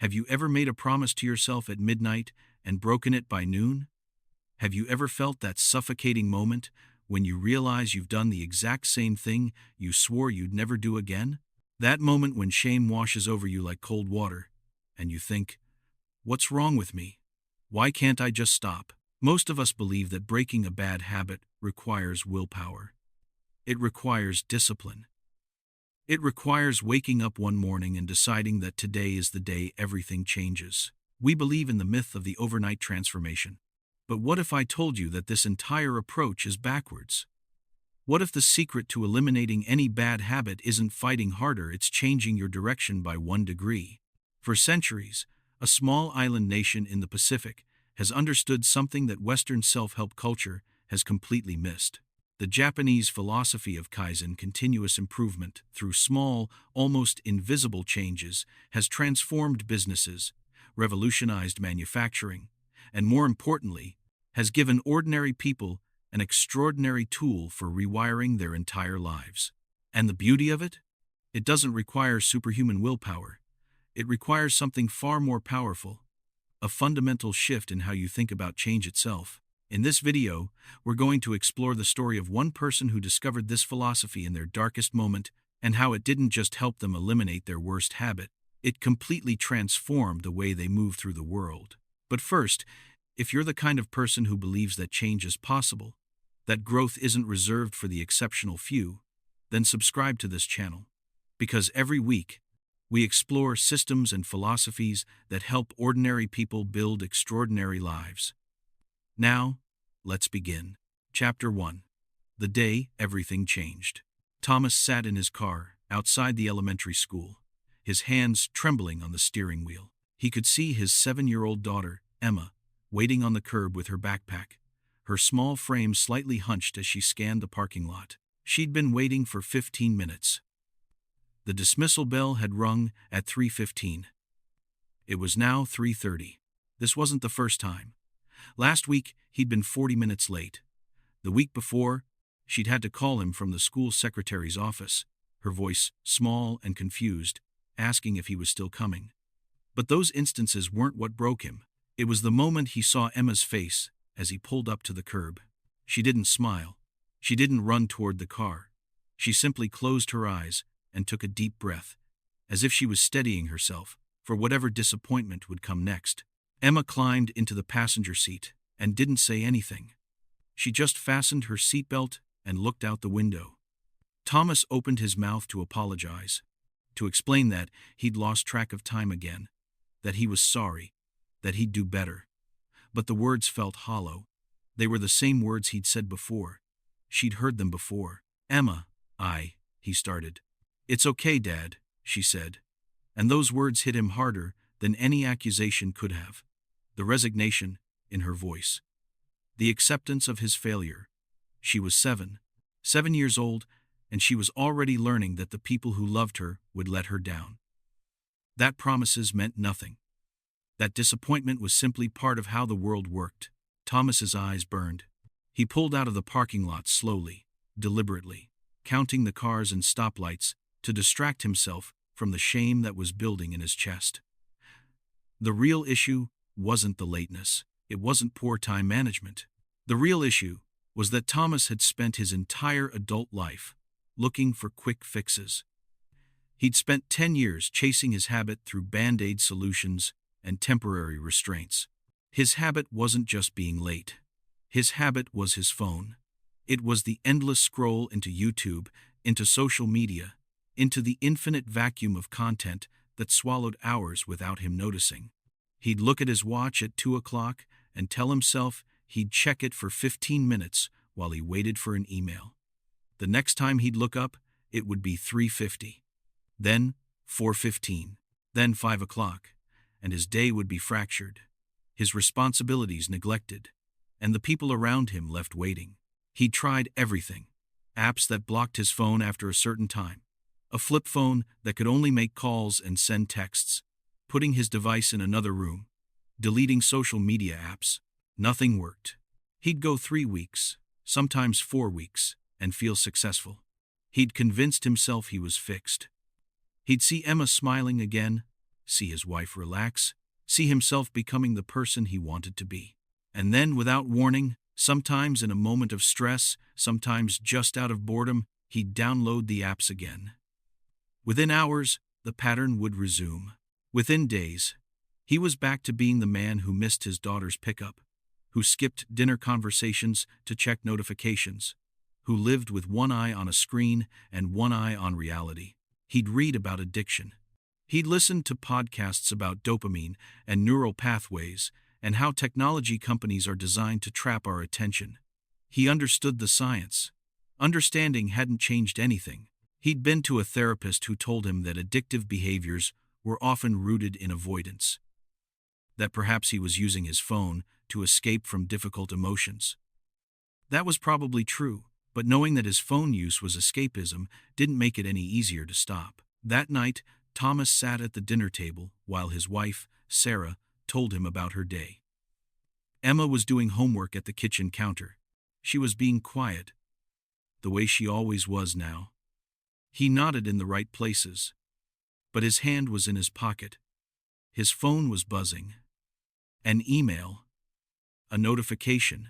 Have you ever made a promise to yourself at midnight and broken it by noon? Have you ever felt that suffocating moment when you realize you've done the exact same thing you swore you'd never do again? That moment when shame washes over you like cold water, and you think, what's wrong with me? Why can't I just stop? Most of us believe that breaking a bad habit requires willpower. It requires discipline. It requires waking up one morning and deciding that today is the day everything changes. We believe in the myth of the overnight transformation. But what if I told you that this entire approach is backwards? What if the secret to eliminating any bad habit isn't fighting harder, it's changing your direction by 1 degree? For centuries, a small island nation in the Pacific has understood something that Western self-help culture has completely missed. The Japanese philosophy of Kaizen, continuous improvement through small, almost invisible changes, has transformed businesses, revolutionized manufacturing, and more importantly, has given ordinary people an extraordinary tool for rewiring their entire lives. And the beauty of it? It doesn't require superhuman willpower. It requires something far more powerful, a fundamental shift in how you think about change itself. In this video, we're going to explore the story of one person who discovered this philosophy in their darkest moment and how it didn't just help them eliminate their worst habit, it completely transformed the way they move through the world. But first, if you're the kind of person who believes that change is possible, that growth isn't reserved for the exceptional few, then subscribe to this channel. Because every week, we explore systems and philosophies that help ordinary people build extraordinary lives. Now, let's begin. Chapter 1. The Day Everything Changed. Thomas sat in his car, outside the elementary school, his hands trembling on the steering wheel. He could see his 7-year-old daughter, Emma, waiting on the curb with her backpack, her small frame slightly hunched as she scanned the parking lot. She'd been waiting for 15 minutes. The dismissal bell had rung at 3:15. It was now 3:30. This wasn't the first time. Last week, he'd been 40 minutes late. The week before, she'd had to call him from the school secretary's office, her voice small and confused, asking if he was still coming. But those instances weren't what broke him. It was the moment he saw Emma's face as he pulled up to the curb. She didn't smile. She didn't run toward the car. She simply closed her eyes and took a deep breath, as if she was steadying herself for whatever disappointment would come next. Emma climbed into the passenger seat and didn't say anything. She just fastened her seatbelt and looked out the window. Thomas opened his mouth to apologize, to explain that he'd lost track of time again, that he was sorry, that he'd do better. But the words felt hollow. They were the same words he'd said before. She'd heard them before. Emma, he started. It's okay, Dad, she said. And those words hit him harder than any accusation could have. The resignation in her voice. The acceptance of his failure. She was 7 years old, and she was already learning that the people who loved her would let her down. That promises meant nothing. That disappointment was simply part of how the world worked. Thomas's eyes burned. He pulled out of the parking lot slowly, deliberately, counting the cars and stoplights to distract himself from the shame that was building in his chest. The real issue wasn't the lateness. It wasn't poor time management. The real issue was that Thomas had spent his entire adult life looking for quick fixes. He'd spent 10 years chasing his habit through band-aid solutions and temporary restraints. His habit wasn't just being late. His habit was his phone. It was the endless scroll into YouTube, into social media, into the infinite vacuum of content that swallowed hours without him noticing. He'd look at his watch at 2 o'clock and tell himself he'd check it for 15 minutes while he waited for an email. The next time he'd look up, it would be 3:50. Then 4:15. Then 5 o'clock. And his day would be fractured, his responsibilities neglected, and the people around him left waiting. He tried everything. Apps that blocked his phone after a certain time. A flip phone that could only make calls and send texts. Putting his device in another room. Deleting social media apps. Nothing worked. He'd go 3 weeks, sometimes 4 weeks, and feel successful. He'd convinced himself he was fixed. He'd see Emma smiling again, see his wife relax, see himself becoming the person he wanted to be. And then, without warning, sometimes in a moment of stress, sometimes just out of boredom, he'd download the apps again. Within hours, the pattern would resume. Within days, he was back to being the man who missed his daughter's pickup, who skipped dinner conversations to check notifications, who lived with one eye on a screen and one eye on reality. He'd read about addiction. He'd listen to podcasts about dopamine and neural pathways and how technology companies are designed to trap our attention. He understood the science. Understanding hadn't changed anything. He'd been to a therapist who told him that addictive behaviors were often rooted in avoidance, that perhaps he was using his phone to escape from difficult emotions. That was probably true, but knowing that his phone use was escapism didn't make it any easier to stop. That night, Thomas sat at the dinner table while his wife, Sarah, told him about her day. Emma was doing homework at the kitchen counter. She was being quiet, the way she always was now. He nodded in the right places, but his hand was in his pocket. His phone was buzzing. An email. A notification.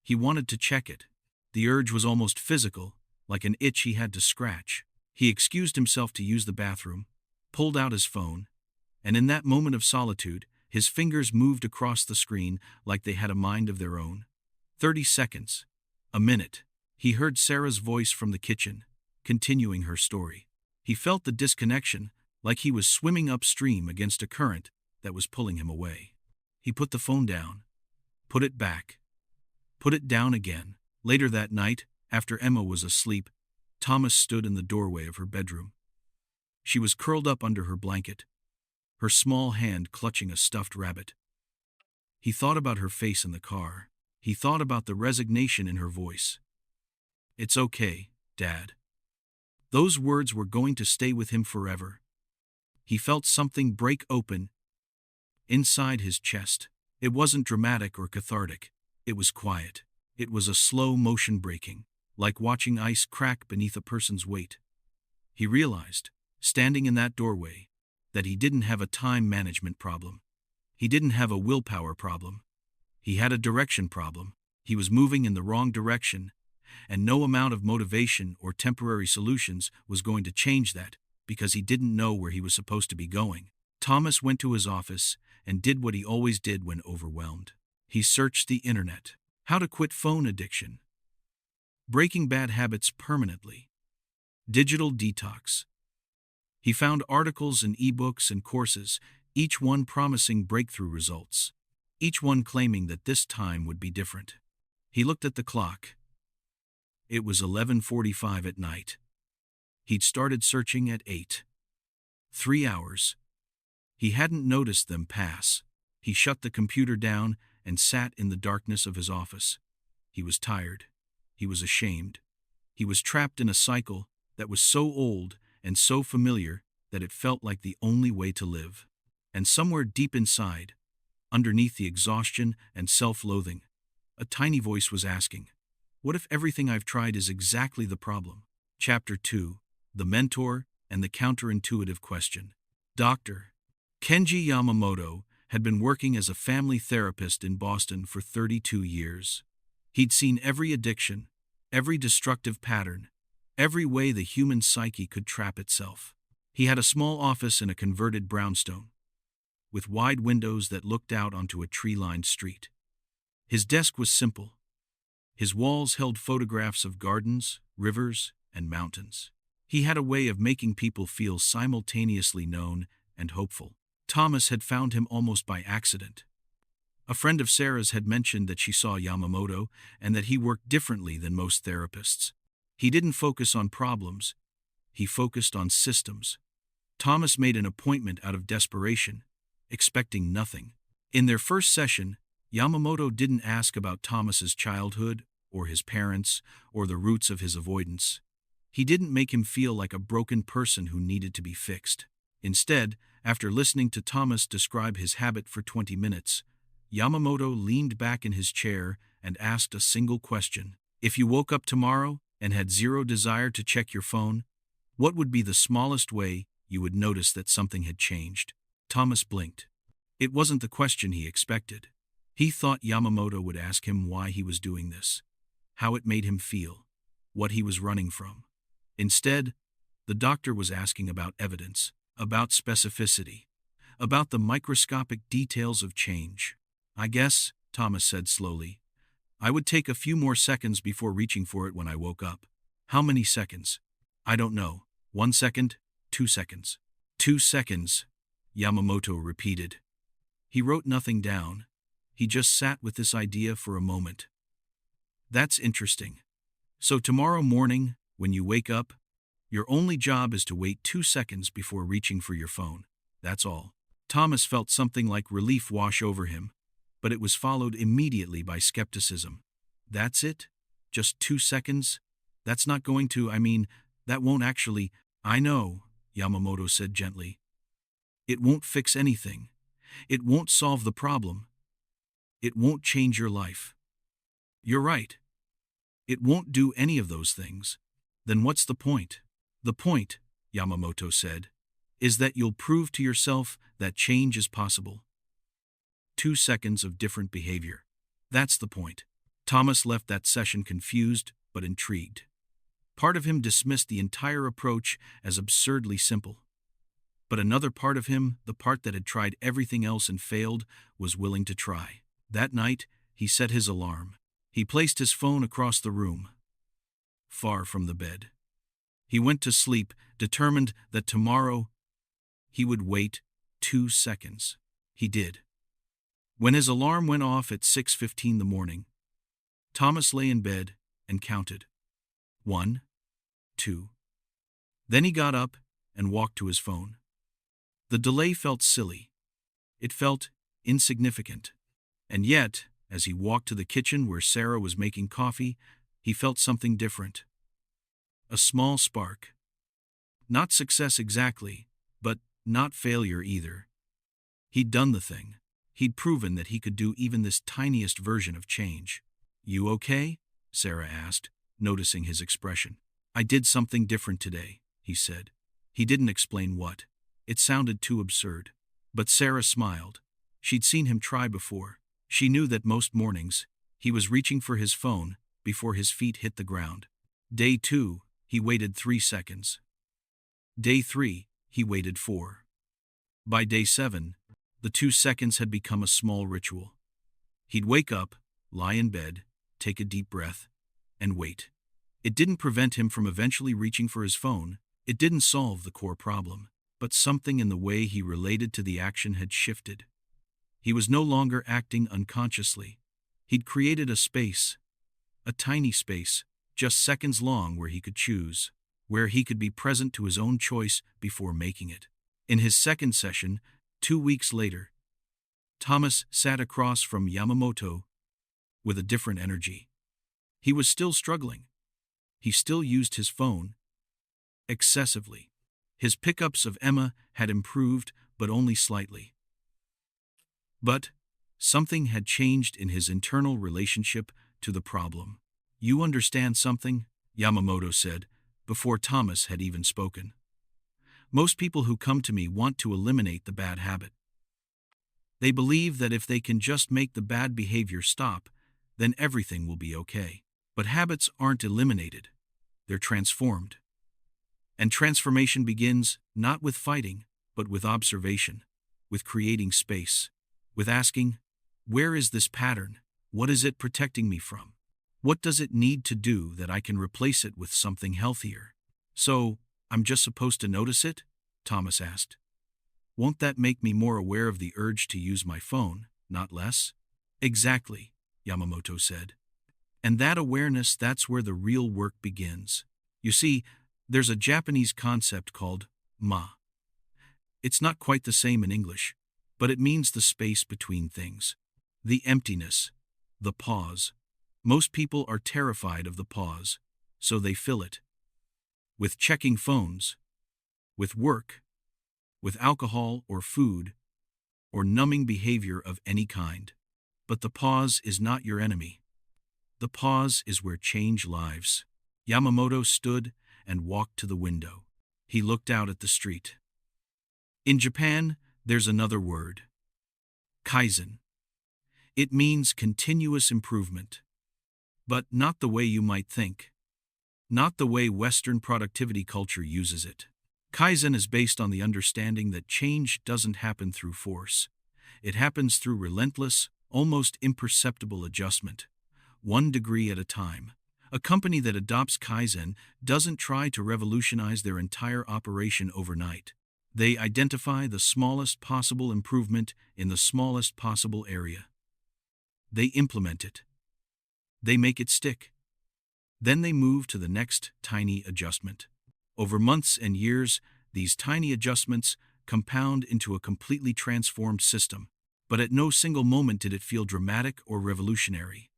He wanted to check it. The urge was almost physical, like an itch he had to scratch. He excused himself to use the bathroom, pulled out his phone, and in that moment of solitude, his fingers moved across the screen like they had a mind of their own. 30 seconds. A minute. He heard Sarah's voice from the kitchen, continuing her story. He felt the disconnection, like he was swimming upstream against a current that was pulling him away. He put the phone down, put it back, put it down again. Later that night, after Emma was asleep, Thomas stood in the doorway of her bedroom. She was curled up under her blanket, her small hand clutching a stuffed rabbit. He thought about her face in the car. He thought about the resignation in her voice. "It's okay, Dad." Those words were going to stay with him forever. He felt something break open inside his chest. It wasn't dramatic or cathartic. It was quiet. It was a slow motion breaking, like watching ice crack beneath a person's weight. He realized, standing in that doorway, that he didn't have a time management problem. He didn't have a willpower problem. He had a direction problem. He was moving in the wrong direction, and no amount of motivation or temporary solutions was going to change that, because he didn't know where he was supposed to be going. Thomas went to his office and did what he always did when overwhelmed. He searched the internet. How to quit phone addiction. Breaking bad habits permanently. Digital detox. He found articles and ebooks and courses, each one promising breakthrough results, each one claiming that this time would be different. He looked at the clock. It was 11:45 at night. He'd started searching at 8. 3 hours. He hadn't noticed them pass. He shut the computer down and sat in the darkness of his office. He was tired. He was ashamed. He was trapped in a cycle that was so old and so familiar that it felt like the only way to live. And somewhere deep inside, underneath the exhaustion and self-loathing, a tiny voice was asking, what if everything I've tried is exactly the problem? Chapter 2, The Mentor and the Counterintuitive Question. Dr. Kenji Yamamoto had been working as a family therapist in Boston for 32 years. He'd seen every addiction, every destructive pattern, every way the human psyche could trap itself. He had a small office in a converted brownstone, with wide windows that looked out onto a tree-lined street. His desk was simple. His walls held photographs of gardens, rivers, and mountains. He had a way of making people feel simultaneously known and hopeful. Thomas had found him almost by accident. A friend of Sarah's had mentioned that she saw Yamamoto and that he worked differently than most therapists. He didn't focus on problems. He focused on systems. Thomas made an appointment out of desperation, expecting nothing. In their first session, Yamamoto didn't ask about Thomas's childhood or his parents or the roots of his avoidance. He didn't make him feel like a broken person who needed to be fixed. Instead, after listening to Thomas describe his habit for 20 minutes, Yamamoto leaned back in his chair and asked a single question. If you woke up tomorrow and had zero desire to check your phone, what would be the smallest way you would notice that something had changed? Thomas blinked. It wasn't the question he expected. He thought Yamamoto would ask him why he was doing this, how it made him feel, what he was running from. Instead, the doctor was asking about evidence, about specificity, about the microscopic details of change. I guess, Thomas said slowly, I would take a few more seconds before reaching for it when I woke up. How many seconds? I don't know. 1 second? 2 seconds. 2 seconds, Yamamoto repeated. He wrote nothing down. He just sat with this idea for a moment. That's interesting. So tomorrow morning, when you wake up, your only job is to wait 2 seconds before reaching for your phone. That's all. Thomas felt something like relief wash over him, but it was followed immediately by skepticism. That's it? Just 2 seconds? That's not going to, that won't actually. I know, Yamamoto said gently. It won't fix anything. It won't solve the problem. It won't change your life. You're right. It won't do any of those things. Then what's the point? The point, Yamamoto said, is that you'll prove to yourself that change is possible. 2 seconds of different behavior. That's the point. Thomas left that session confused but intrigued. Part of him dismissed the entire approach as absurdly simple. But another part of him, the part that had tried everything else and failed, was willing to try. That night, he set his alarm. He placed his phone across the room, far from the bed. He went to sleep, determined that tomorrow he would wait 2 seconds. He did. When his alarm went off at 6:15 in the morning, Thomas lay in bed and counted. 1, 2. Then he got up and walked to his phone. The delay felt silly. It felt insignificant. And yet, as he walked to the kitchen where Sarah was making coffee, he felt something different. A small spark. Not success exactly, but not failure either. He'd done the thing. He'd proven that he could do even this tiniest version of change. You okay? Sarah asked, noticing his expression. I did something different today, he said. He didn't explain what. It sounded too absurd. But Sarah smiled. She'd seen him try before. She knew that most mornings, he was reaching for his phone before his feet hit the ground. Day 2, he waited 3 seconds. Day 3, he waited 4. By day 7, the 2 seconds had become a small ritual. He'd wake up, lie in bed, take a deep breath, and wait. It didn't prevent him from eventually reaching for his phone. It didn't solve the core problem. But something in the way he related to the action had shifted. He was no longer acting unconsciously. He'd created a space, a tiny space, just seconds long where he could choose, where he could be present to his own choice before making it. In his second session, 2 weeks later, Thomas sat across from Yamamoto with a different energy. He was still struggling. He still used his phone excessively. His pickups of Emma had improved, but only slightly. But something had changed in his internal relationship to the problem. You understand something? Yamamoto said, before Thomas had even spoken. Most people who come to me want to eliminate the bad habit. They believe that if they can just make the bad behavior stop, then everything will be okay. But habits aren't eliminated. They're transformed. And transformation begins not with fighting, but with observation, with creating space, with asking, where is this pattern? What is it protecting me from? What does it need to do that I can replace it with something healthier? So, I'm just supposed to notice it? Thomas asked. Won't that make me more aware of the urge to use my phone, not less? Exactly, Yamamoto said. And that awareness, that's where the real work begins. You see, there's a Japanese concept called ma. It's not quite the same in English, but it means the space between things. The emptiness, the pause. Most people are terrified of the pause, so they fill it. With checking phones, with work, with alcohol or food, or numbing behavior of any kind. But the pause is not your enemy. The pause is where change lives. Yamamoto stood and walked to the window. He looked out at the street. In Japan, There's another word. Kaizen. It means continuous improvement. But not the way you might think. Not the way Western productivity culture uses it. Kaizen is based on the understanding that change doesn't happen through force. It happens through relentless, almost imperceptible adjustment, 1 degree at a time. A company that adopts Kaizen doesn't try to revolutionize their entire operation overnight. They identify the smallest possible improvement in the smallest possible area. They implement it. They make it stick. Then they move to the next tiny adjustment. Over months and years, these tiny adjustments compound into a completely transformed system. But at no single moment did it feel dramatic or revolutionary.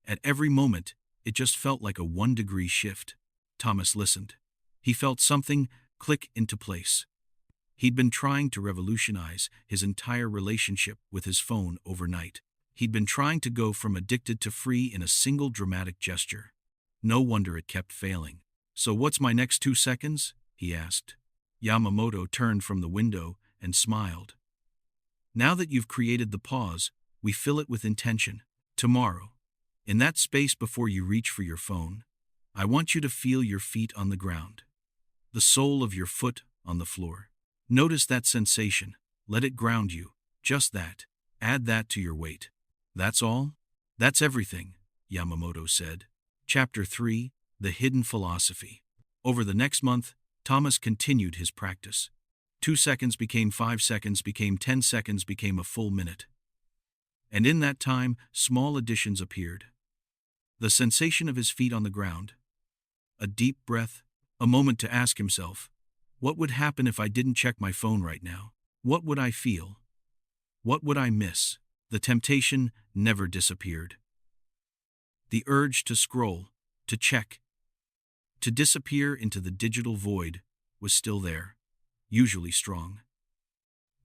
At every moment, it just felt like a 1 degree shift. Thomas listened. He felt something click into place. He'd been trying to revolutionize his entire relationship with his phone overnight. He'd been trying to go from addicted to free in a single dramatic gesture. No wonder it kept failing. "So what's my next 2 seconds?" he asked. Yamamoto turned from the window and smiled. "Now that you've created the pause, we fill it with intention. Tomorrow, in that space before you reach for your phone, I want you to feel your feet on the ground. The sole of your foot on the floor. Notice that sensation. Let it ground you. Just that. Add that to your weight. That's all? That's everything," Yamamoto said. Chapter 3: The Hidden Philosophy. Over the next month, Thomas continued his practice. 2 seconds became 5 seconds, became 10 seconds, became a full minute. And in that time, small additions appeared. The sensation of his feet on the ground. A deep breath, a moment to ask himself, what would happen if I didn't check my phone right now? What would I feel? What would I miss? The temptation never disappeared. The urge to scroll, to check, to disappear into the digital void was still there, usually strong.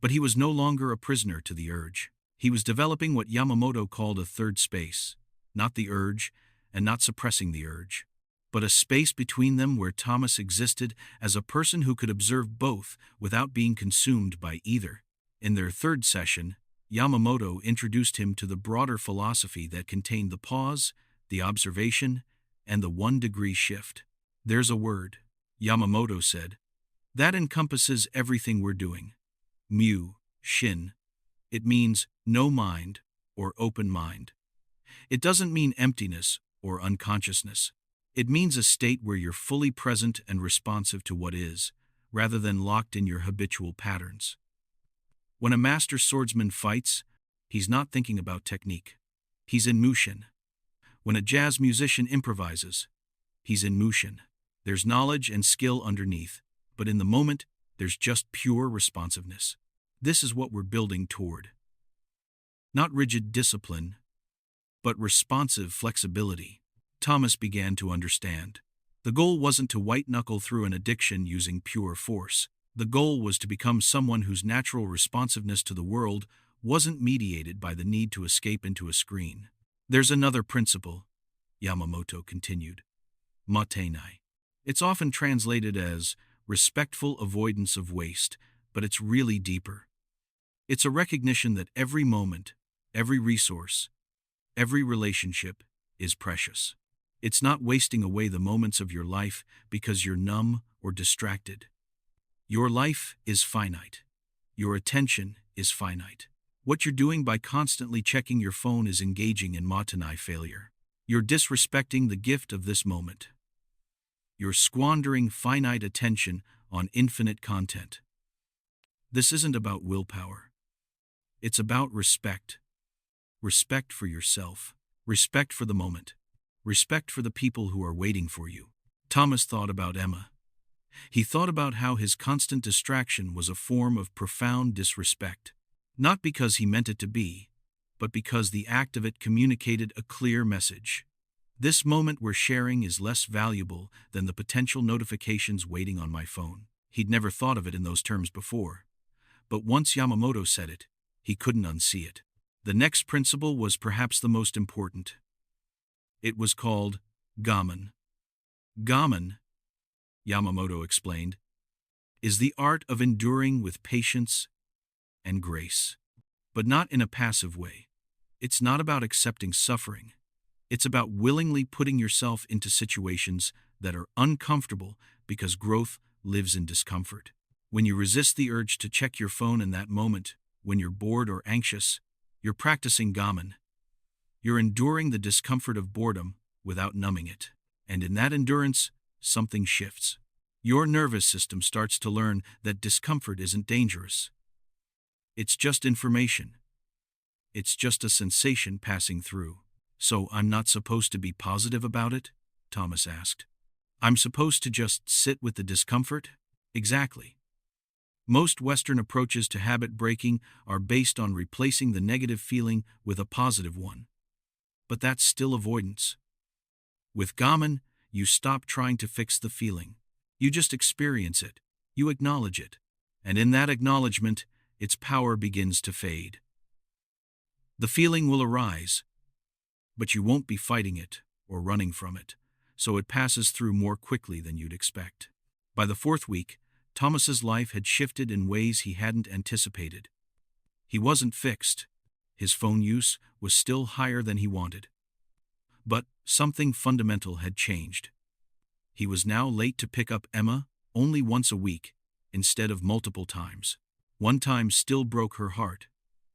But he was no longer a prisoner to the urge. He was developing what Yamamoto called a third space, not the urge and not suppressing the urge, but a space between them where Thomas existed as a person who could observe both without being consumed by either. In their third session, Yamamoto introduced him to the broader philosophy that contained the pause, the observation, and the 1 degree shift. "There's a word," Yamamoto said, "that encompasses everything we're doing. Shin. It means no mind or open mind. It doesn't mean emptiness or unconsciousness. It means a state where you're fully present and responsive to what is, rather than locked in your habitual patterns. When a master swordsman fights, he's not thinking about technique. He's in Mushin. When a jazz musician improvises, he's in Mushin. There's knowledge and skill underneath, but in the moment, there's just pure responsiveness. This is what we're building toward. Not rigid discipline, but responsive flexibility." Thomas began to understand. The goal wasn't to white-knuckle through an addiction using pure force. The goal was to become someone whose natural responsiveness to the world wasn't mediated by the need to escape into a screen. "There's another principle," Yamamoto continued. Mottainai. It's often translated as respectful avoidance of waste, but it's really deeper. It's a recognition that every moment, every resource, every relationship is precious. It's not wasting away the moments of your life because you're numb or distracted. Your life is finite. Your attention is finite. What you're doing by constantly checking your phone is engaging in Mottainai failure. You're disrespecting the gift of this moment. You're squandering finite attention on infinite content. This isn't about willpower. It's about respect. Respect for yourself. Respect for the moment. Respect for the people who are waiting for you. Thomas thought about Emma. He thought about how his constant distraction was a form of profound disrespect. Not because he meant it to be, but because the act of it communicated a clear message. This moment we're sharing is less valuable than the potential notifications waiting on my phone. He'd never thought of it in those terms before. But once Yamamoto said it, he couldn't unsee it. The next principle was perhaps the most important. It was called Gaman. Gaman, Yamamoto explained, is the art of enduring with patience and grace. But not in a passive way. It's not about accepting suffering. It's about willingly putting yourself into situations that are uncomfortable because growth lives in discomfort. When you resist the urge to check your phone in that moment, when you're bored or anxious, you're practicing Gaman. You're enduring the discomfort of boredom without numbing it. And in that endurance, something shifts. Your nervous system starts to learn that discomfort isn't dangerous. It's just information. It's just a sensation passing through. So I'm not supposed to be positive about it? Thomas asked. I'm supposed to just sit with the discomfort? Exactly. Most Western approaches to habit breaking are based on replacing the negative feeling with a positive one. But that's still avoidance. With Gaman, you stop trying to fix the feeling. You just experience it. You acknowledge it. And in that acknowledgement, its power begins to fade. The feeling will arise, but you won't be fighting it or running from it, so it passes through more quickly than you'd expect. By the 4th week, Thomas's life had shifted in ways he hadn't anticipated. He wasn't fixed. His phone use was still higher than he wanted. But something fundamental had changed. He was now late to pick up Emma only once a week, instead of multiple times. One time still broke her heart,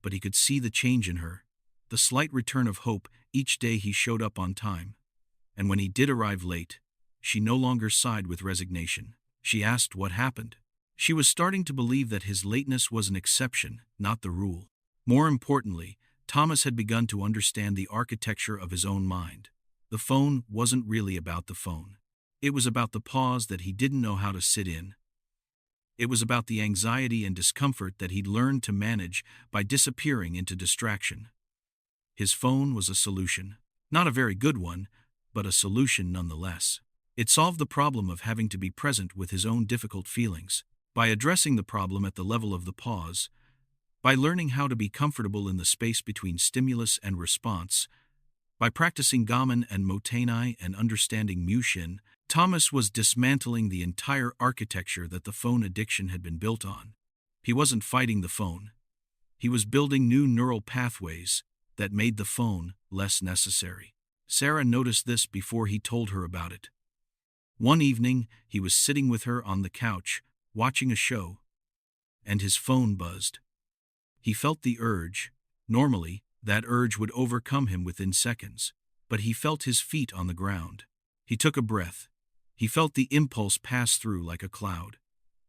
but he could see the change in her, the slight return of hope each day he showed up on time. And when he did arrive late, she no longer sighed with resignation. She asked what happened. She was starting to believe that his lateness was an exception, not the rule. More importantly, Thomas had begun to understand the architecture of his own mind. The phone wasn't really about the phone. It was about the pause that he didn't know how to sit in. It was about the anxiety and discomfort that he'd learned to manage by disappearing into distraction. His phone was a solution. Not a very good one, but a solution nonetheless. It solved the problem of having to be present with his own difficult feelings. By addressing the problem at the level of the pause, by learning how to be comfortable in the space between stimulus and response, by practicing Gaman and Mottainai and understanding Shin, Thomas was dismantling the entire architecture that the phone addiction had been built on. He wasn't fighting the phone. He was building new neural pathways that made the phone less necessary. Sarah noticed this before he told her about it. One evening, he was sitting with her on the couch, watching a show, and his phone buzzed. He felt the urge. Normally, that urge would overcome him within seconds, but he felt his feet on the ground. He took a breath. He felt the impulse pass through like a cloud.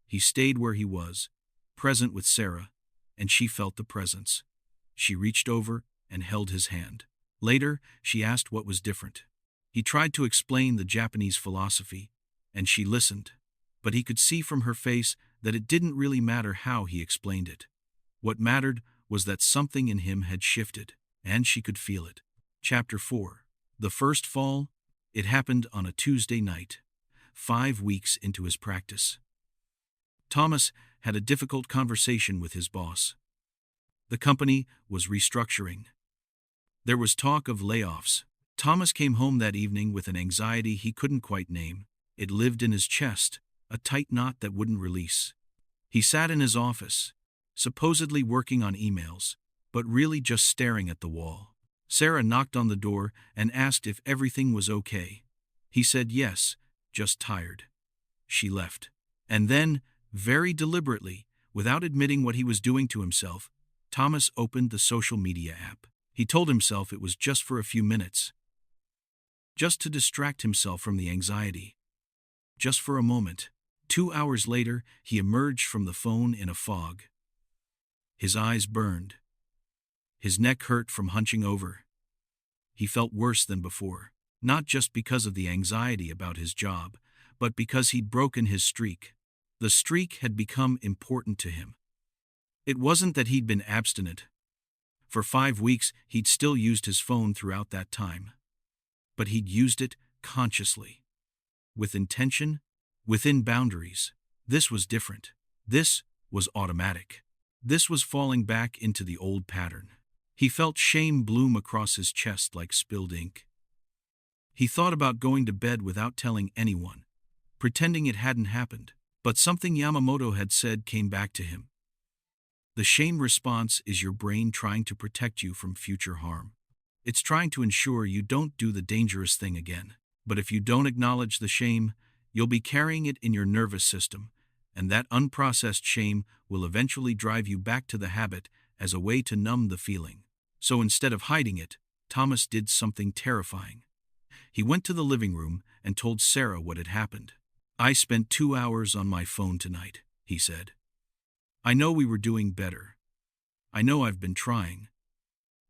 He stayed where he was, present with Sarah, and she felt the presence. She reached over and held his hand. Later, she asked what was different. He tried to explain the Japanese philosophy, and she listened, but he could see from her face that it didn't really matter how he explained it. What mattered was that something in him had shifted, and she could feel it. Chapter 4. The first fall. It happened on a Tuesday night, 5 weeks into his practice. Thomas had a difficult conversation with his boss. The company was restructuring. There was talk of layoffs. Thomas came home that evening with an anxiety he couldn't quite name. It lived in his chest, a tight knot that wouldn't release. He sat in his office, supposedly working on emails, but really just staring at the wall. Sarah knocked on the door and asked if everything was okay. He said yes, just tired. She left. And then, very deliberately, without admitting what he was doing to himself, Thomas opened the social media app. He told himself it was just for a few minutes. Just to distract himself from the anxiety. Just for a moment. 2 hours later, he emerged from the phone in a fog. His eyes burned. His neck hurt from hunching over. He felt worse than before, not just because of the anxiety about his job, but because he'd broken his streak. The streak had become important to him. It wasn't that he'd been abstinent. For 5 weeks, he'd still used his phone throughout that time. But he'd used it consciously. With intention, within boundaries. This was different. This was automatic. This was falling back into the old pattern. He felt shame bloom across his chest like spilled ink. He thought about going to bed without telling anyone, pretending it hadn't happened. But something Yamamoto had said came back to him. The shame response is your brain trying to protect you from future harm. It's trying to ensure you don't do the dangerous thing again. But if you don't acknowledge the shame, you'll be carrying it in your nervous system, and that unprocessed shame will eventually drive you back to the habit as a way to numb the feeling. So instead of hiding it, Thomas did something terrifying. He went to the living room and told Sarah what had happened. "I spent 2 hours on my phone tonight," he said. "I know we were doing better. I know I've been trying.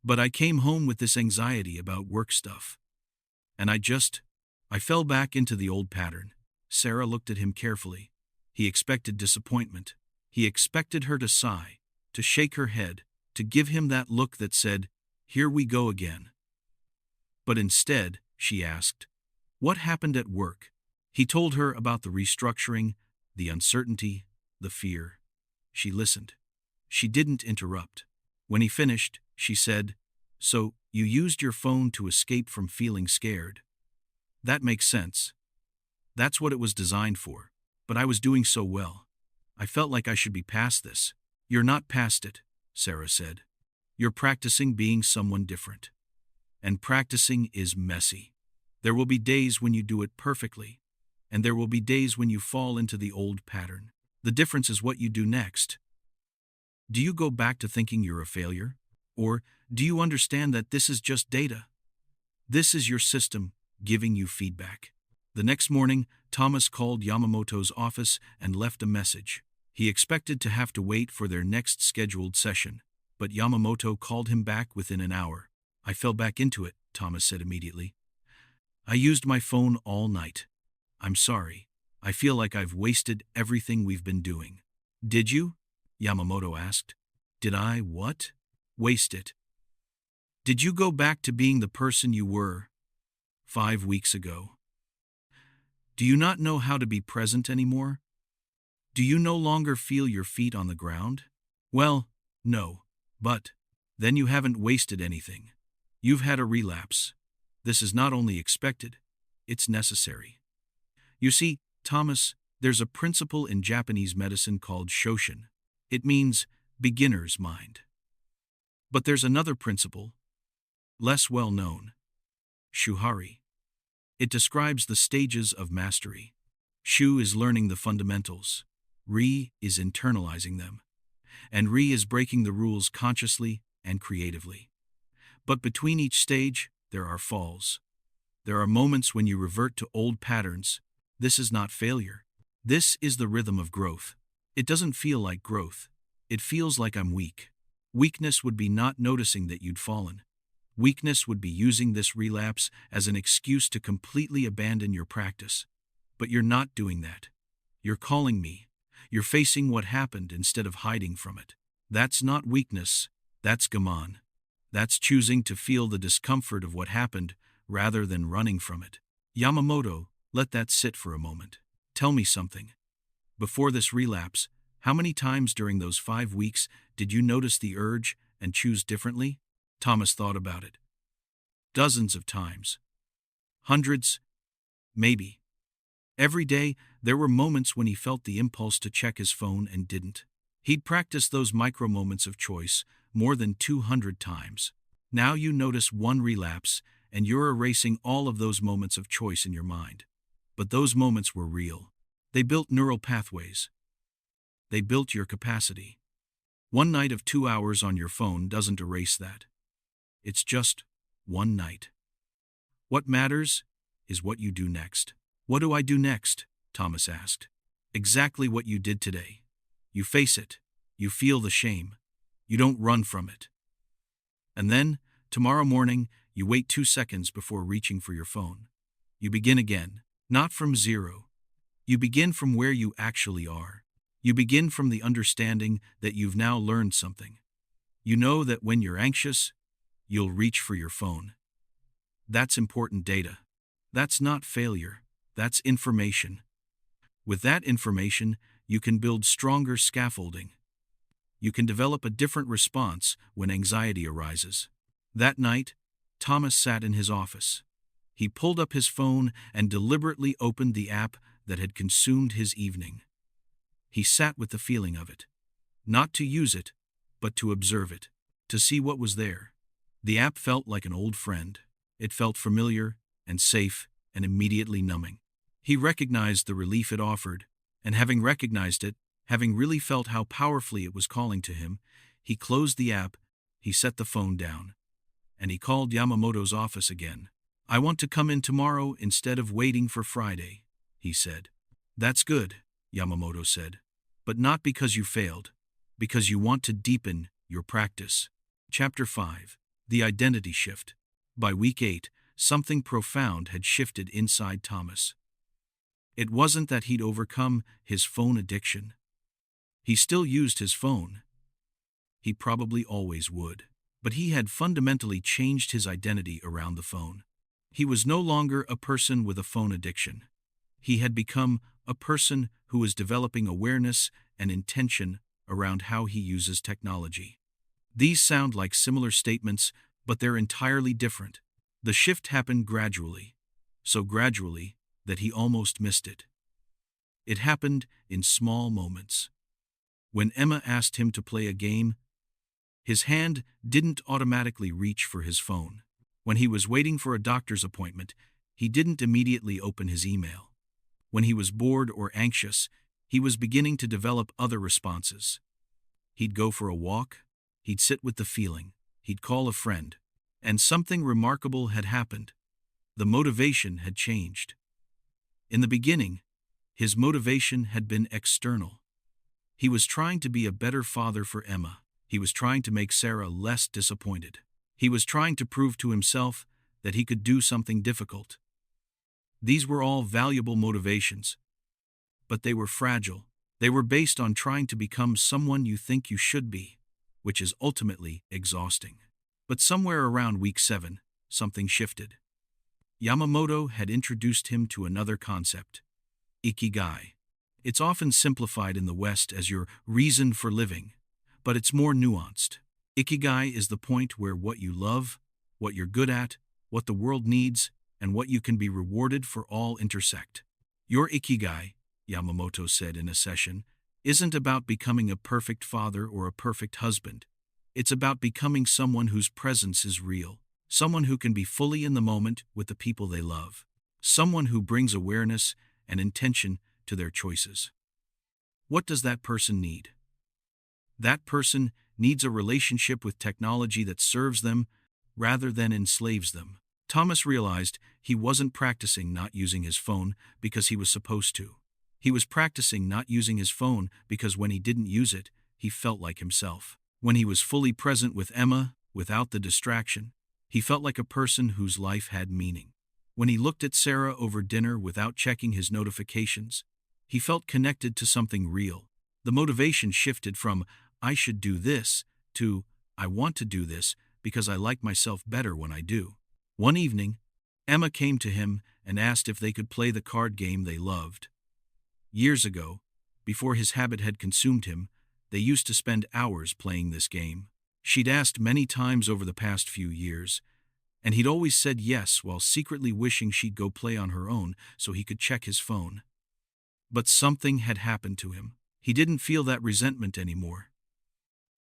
But I came home with this anxiety about work stuff. And I fell back into the old pattern." Sarah looked at him carefully. He expected disappointment. He expected her to sigh, to shake her head, to give him that look that said, "Here we go again." But instead, she asked, "What happened at work?" He told her about the restructuring, the uncertainty, the fear. She listened. She didn't interrupt. When he finished, she said, "So, you used your phone to escape from feeling scared. That makes sense. That's what it was designed for. But I was doing so well. I felt like I should be past this." "You're not past it," Sarah said. "You're practicing being someone different. And practicing is messy. There will be days when you do it perfectly, and there will be days when you fall into the old pattern. The difference is what you do next. Do you go back to thinking you're a failure? Or do you understand that this is just data? This is your system giving you feedback." The next morning, Thomas called Yamamoto's office and left a message. He expected to have to wait for their next scheduled session, but Yamamoto called him back within an hour. "I fell back into it," Thomas said immediately. "I used my phone all night. I'm sorry. I feel like I've wasted everything we've been doing." "Did you?" Yamamoto asked. "Did I what?" "Waste it. Did you go back to being the person you were 5 weeks ago? Do you not know how to be present anymore? Do you no longer feel your feet on the ground?" "Well, no. But then you haven't wasted anything. You've had a relapse. This is not only expected, it's necessary." You see, Thomas, there's a principle in Japanese medicine called Shoshin. It means beginner's mind. But there's another principle, less well known, Shuhari. It describes the stages of mastery. Shu is learning the fundamentals. Ri is internalizing them. And Ri is breaking the rules consciously and creatively. But between each stage, there are falls. There are moments when you revert to old patterns. This is not failure. This is the rhythm of growth. It doesn't feel like growth. It feels like I'm weak. Weakness would be not noticing that you'd fallen. Weakness would be using this relapse as an excuse to completely abandon your practice. But you're not doing that. You're calling me. You're facing what happened instead of hiding from it. That's not weakness. That's Gaman. That's choosing to feel the discomfort of what happened rather than running from it. Yamamoto, let that sit for a moment. Tell me something. Before this relapse, how many times during those 5 weeks did you notice the urge and choose differently? Thomas thought about it. Dozens of times. Hundreds? Maybe. Every day, there were moments when he felt the impulse to check his phone and didn't. He'd practiced those micro moments of choice more than 200 times. Now you notice one relapse, and you're erasing all of those moments of choice in your mind. But those moments were real. They built neural pathways. They built your capacity. One night of 2 hours on your phone doesn't erase that. It's just one night. What matters is what you do next. What do I do next? Thomas asked. Exactly what you did today. You face it. You feel the shame. You don't run from it. And then, tomorrow morning, you wait 2 seconds before reaching for your phone. You begin again, not from zero. You begin from where you actually are. You begin from the understanding that you've now learned something. You know that when you're anxious, you'll reach for your phone. That's important data. That's not failure. That's information. With that information, you can build stronger scaffolding. You can develop a different response when anxiety arises. That night, Thomas sat in his office. He pulled up his phone and deliberately opened the app that had consumed his evening. He sat with the feeling of it. Not to use it, but to observe it, to see what was there. The app felt like an old friend. It felt familiar and safe and immediately numbing. He recognized the relief it offered, and having recognized it, having really felt how powerfully it was calling to him, he closed the app, he set the phone down, and he called Yamamoto's office again. "I want to come in tomorrow instead of waiting for Friday," he said. "That's good," Yamamoto said. "But not because you failed, because you want to deepen your practice." Chapter 5. The Identity Shift. By week 8, something profound had shifted inside Thomas. It wasn't that he'd overcome his phone addiction. He still used his phone. He probably always would. But he had fundamentally changed his identity around the phone. He was no longer a person with a phone addiction. He had become a person who was developing awareness and intention around how he uses technology. These sound like similar statements, but they're entirely different. The shift happened gradually, so gradually that he almost missed it. It happened in small moments. When Emma asked him to play a game, his hand didn't automatically reach for his phone. When he was waiting for a doctor's appointment, he didn't immediately open his email. When he was bored or anxious, he was beginning to develop other responses. He'd go for a walk, he'd sit with the feeling, he'd call a friend, and something remarkable had happened. The motivation had changed. In the beginning, his motivation had been external. He was trying to be a better father for Emma. He was trying to make Sarah less disappointed. He was trying to prove to himself that he could do something difficult. These were all valuable motivations, but they were fragile. They were based on trying to become someone you think you should be, which is ultimately exhausting. But somewhere around week 7, something shifted. Yamamoto had introduced him to another concept, ikigai. It's often simplified in the West as your reason for living, but it's more nuanced. Ikigai is the point where what you love, what you're good at, what the world needs, and what you can be rewarded for all intersect. Your ikigai, Yamamoto said in a session, isn't about becoming a perfect father or a perfect husband. It's about becoming someone whose presence is real, someone who can be fully in the moment with the people they love, someone who brings awareness and intention to their choices. What does that person need? That person needs a relationship with technology that serves them rather than enslaves them. Thomas realized he wasn't practicing not using his phone because he was supposed to. He was practicing not using his phone because when he didn't use it, he felt like himself. When he was fully present with Emma, without the distraction, he felt like a person whose life had meaning. When he looked at Sarah over dinner without checking his notifications, he felt connected to something real. The motivation shifted from, "I should do this," to, "I want to do this because I like myself better when I do." One evening, Emma came to him and asked if they could play the card game they loved. Years ago, before his habit had consumed him, they used to spend hours playing this game. She'd asked many times over the past few years, and he'd always said yes while secretly wishing she'd go play on her own so he could check his phone. But something had happened to him. He didn't feel that resentment anymore.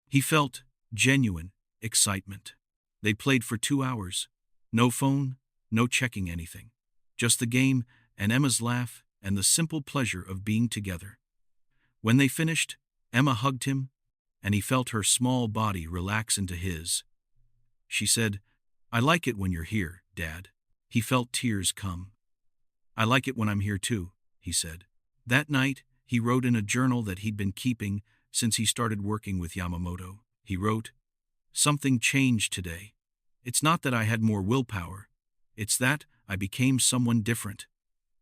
He felt genuine excitement. They played for 2 hours. No phone, no checking anything. Just the game and Emma's laugh and the simple pleasure of being together. When they finished, Emma hugged him, and he felt her small body relax into his. She said, "I like it when you're here, Dad." He felt tears come. "I like it when I'm here too," he said. That night, he wrote in a journal that he'd been keeping since he started working with Yamamoto. He wrote, "Something changed today. It's not that I had more willpower. It's that I became someone different.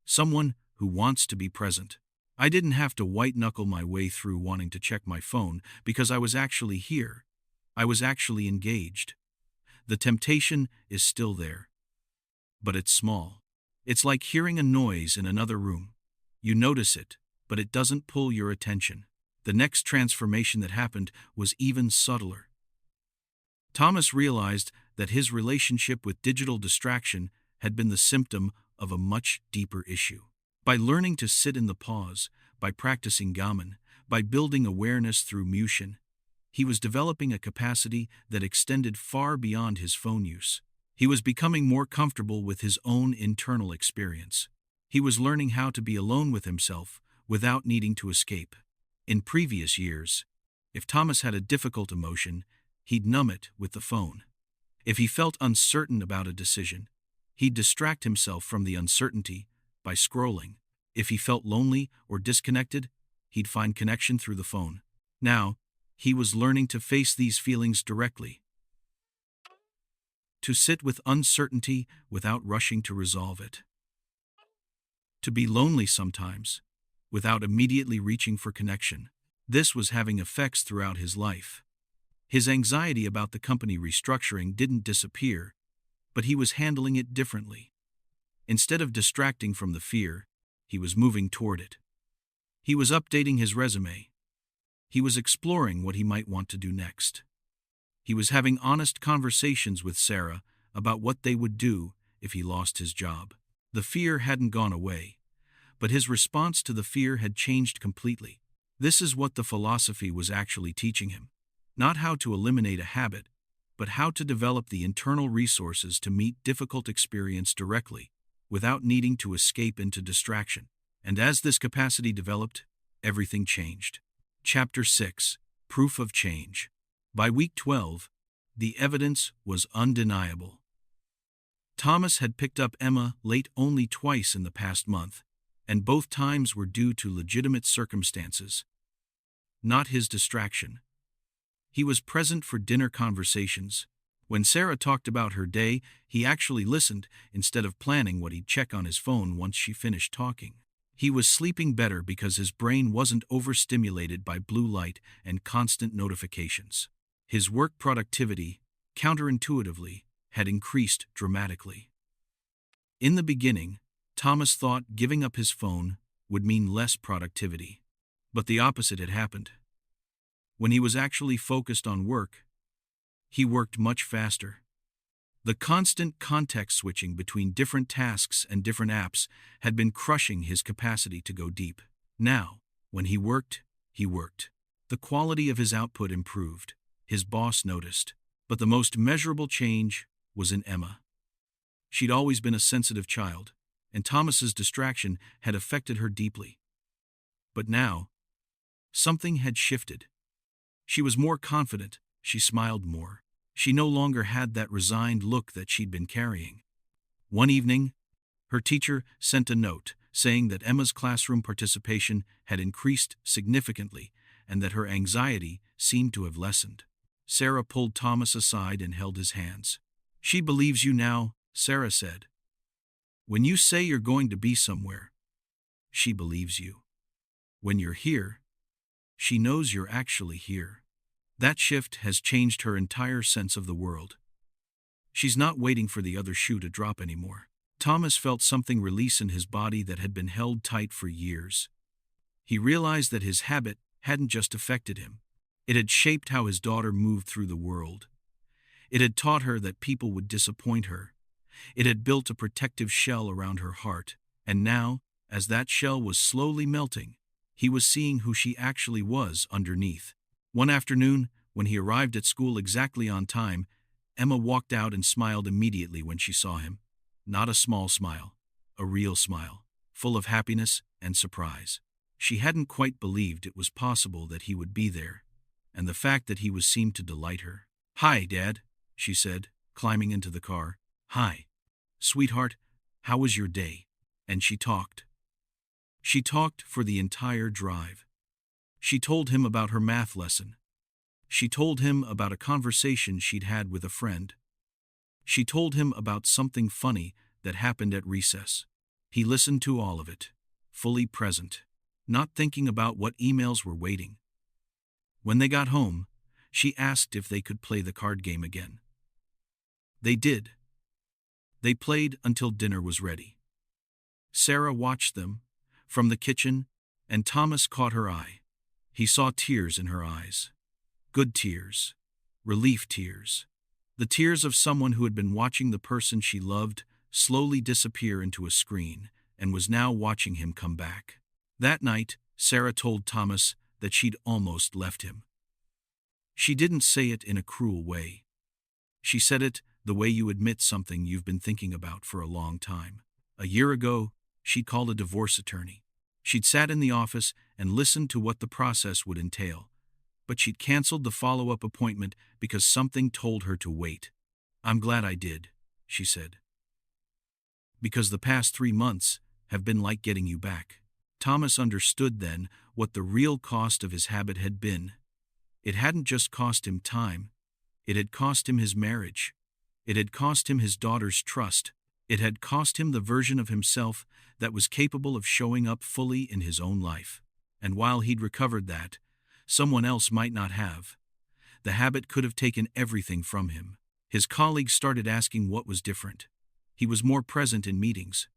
Someone who wants to be present. I didn't have to white-knuckle my way through wanting to check my phone because I was actually here. I was actually engaged. The temptation is still there, but it's small. It's like hearing a noise in another room. You notice it, but it doesn't pull your attention." The next transformation that happened was even subtler. Thomas realized that his relationship with digital distraction had been the symptom of a much deeper issue. By learning to sit in the pause, by practicing Gaman, by building awareness through Shin, He was developing a capacity that extended far beyond his phone use. He was becoming more comfortable with his own internal experience. He was learning how to be alone with himself without needing to escape. In previous years, if Thomas had a difficult emotion, he'd numb it with the phone. If he felt uncertain about a decision, he'd distract himself from the uncertainty by scrolling. If he felt lonely or disconnected, he'd find connection through the phone. Now, he was learning to face these feelings directly, to sit with uncertainty without rushing to resolve it, to be lonely sometimes without immediately reaching for connection. This was having effects throughout his life. His anxiety about the company restructuring didn't disappear, but he was handling it differently. Instead of distracting from the fear, he was moving toward it. He was updating his resume. He was exploring what he might want to do next. He was having honest conversations with Sarah about what they would do if he lost his job. The fear hadn't gone away, but his response to the fear had changed completely. This is what the philosophy was actually teaching him. Not how to eliminate a habit, but how to develop the internal resources to meet difficult experience directly, without needing to escape into distraction. And as this capacity developed, everything changed. Chapter 6: Proof of Change. By week 12, the evidence was undeniable. Thomas had picked up Emma late only twice in the past month, and both times were due to legitimate circumstances, not his distraction. He was present for dinner conversations. When Sarah talked about her day, he actually listened instead of planning what he'd check on his phone once she finished talking. He was sleeping better because his brain wasn't overstimulated by blue light and constant notifications. His work productivity, counterintuitively, had increased dramatically. In the beginning, Thomas thought giving up his phone would mean less productivity. But the opposite had happened. When he was actually focused on work, he worked much faster. The constant context switching between different tasks and different apps had been crushing his capacity to go deep. Now, when he worked. The quality of his output improved. His boss noticed. But the most measurable change was in Emma. She'd always been a sensitive child, and Thomas's distraction had affected her deeply. But now, something had shifted. She was more confident, she smiled more. She no longer had that resigned look that she'd been carrying. One evening, her teacher sent a note saying that Emma's classroom participation had increased significantly and that her anxiety seemed to have lessened. Sarah pulled Thomas aside and held his hands. "She believes you now," Sarah said. "When you say you're going to be somewhere, she believes you. When you're here, she knows you're actually here." That shift has changed her entire sense of the world. She's not waiting for the other shoe to drop anymore. Thomas felt something release in his body that had been held tight for years. He realized that his habit hadn't just affected him. It had shaped how his daughter moved through the world. It had taught her that people would disappoint her. It had built a protective shell around her heart. And now, as that shell was slowly melting, he was seeing who she actually was underneath. One afternoon, when he arrived at school exactly on time, Emma walked out and smiled immediately when she saw him. Not a small smile, a real smile, full of happiness and surprise. She hadn't quite believed it was possible that he would be there, and the fact that he was seemed to delight her. "Hi, Dad," she said, climbing into the car. "Hi. Sweetheart, how was your day?" And she talked. She talked for the entire drive. She told him about her math lesson. She told him about a conversation she'd had with a friend. She told him about something funny that happened at recess. He listened to all of it, fully present, not thinking about what emails were waiting. When they got home, she asked if they could play the card game again. They did. They played until dinner was ready. Sarah watched them from the kitchen, and Thomas caught her eye. He saw tears in her eyes. Good tears. Relief tears. The tears of someone who had been watching the person she loved slowly disappear into a screen and was now watching him come back. That night, Sarah told Thomas that she'd almost left him. She didn't say it in a cruel way. She said it the way you admit something you've been thinking about for a long time. A year ago, she'd called a divorce attorney. She'd sat in the office and listened to what the process would entail, but she'd canceled the follow-up appointment because something told her to wait. "I'm glad I did," she said. "Because the past 3 months have been like getting you back." Thomas understood then what the real cost of his habit had been. It hadn't just cost him time. It had cost him his marriage. It had cost him his daughter's trust. It had cost him the version of himself that was capable of showing up fully in his own life. And while he'd recovered that, someone else might not have. The habit could have taken everything from him. His colleagues started asking what was different. He was more present in meetings.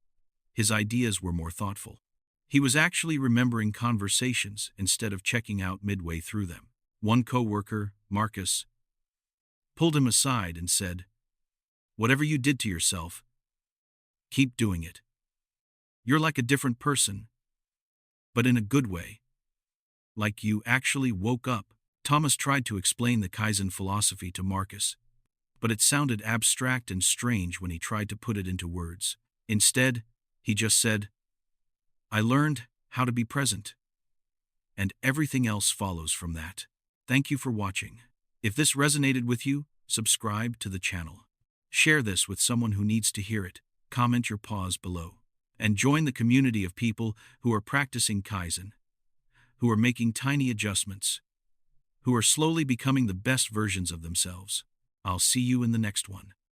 His ideas were more thoughtful. He was actually remembering conversations instead of checking out midway through them. One coworker, Marcus, pulled him aside and said, "Whatever you did to yourself, keep doing it. You're like a different person, but in a good way. Like you actually woke up." Thomas tried to explain the Kaizen philosophy to Marcus, but it sounded abstract and strange when he tried to put it into words. Instead, he just said, "I learned how to be present, and everything else follows from that." Thank you for watching. If this resonated with you, subscribe to the channel. Share this with someone who needs to hear it. Comment your pause below. And join the community of people who are practicing Kaizen, who are making tiny adjustments, who are slowly becoming the best versions of themselves. I'll see you in the next one.